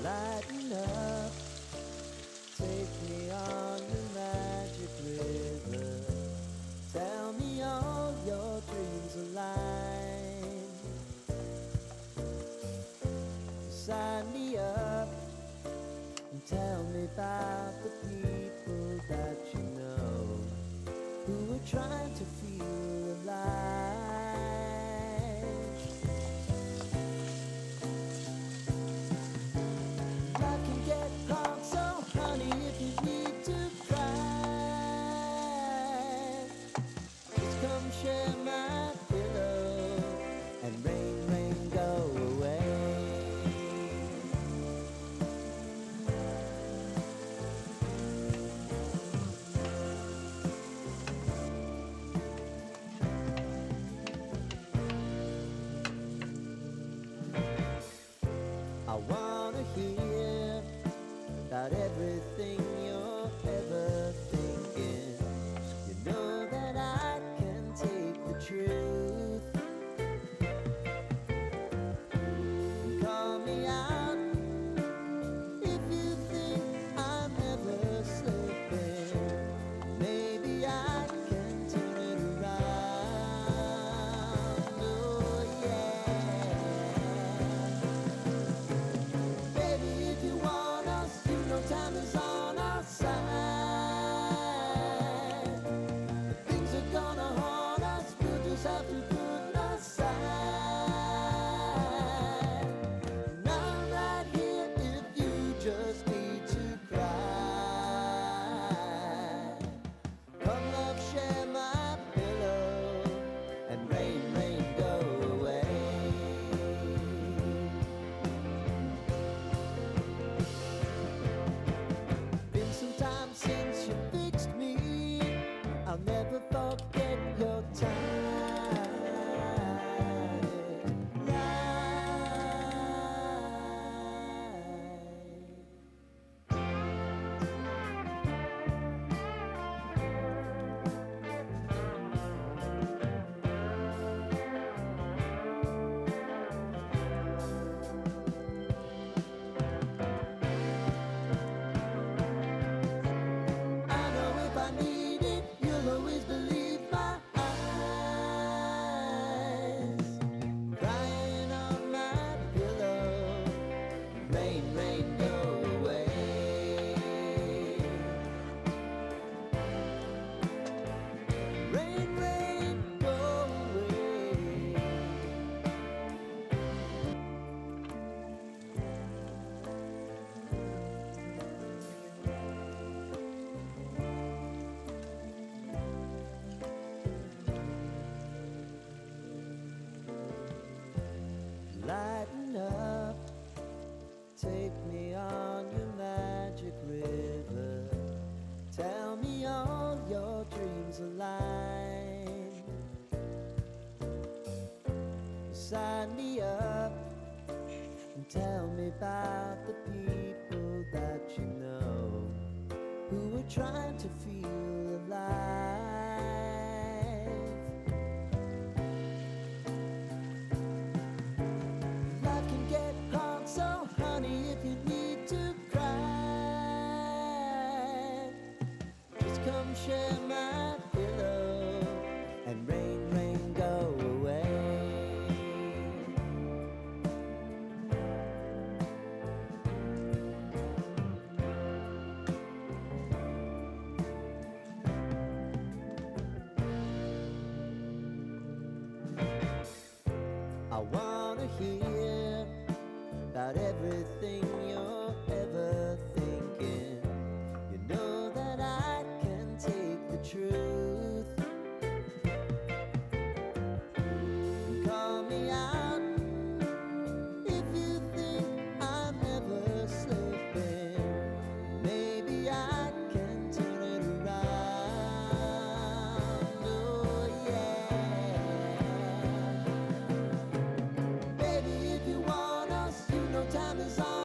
Lighten up, take me on the magic river. Tell me all your dreams align. Sign me up and tell me about the people that you know who are trying to feel alive. Life can get hard, so honey, if you need to cry, just come share my pillow and rain, rain, go away. I wanna hear about everything you're ever thinking. You know that I can take the truth. Call me out if you think I'm never slipping. Maybe I can turn it around. Oh yeah. Baby, if you want us, you know time is on our side. If things are gonna haunt us, we'll just have to put aside. And I'm right here if you just need to cry. Come love, share my pillow, and rain, rain, go away. Been some time since you fixed me. I'll never forget your time. I know if I need it, you'll always believe my eyes. Crying on my pillow, rain, rain, go away. Rain, rain, go away. Lighten up, take me on your magic river. Tell me all your dreams align. Sign me up and tell me about the people that you know who are trying to feel alive. Life can get hard, so honey, if you need to cry, just come share my pillow and rain, rain, go away. I wanna hear about everything you're ever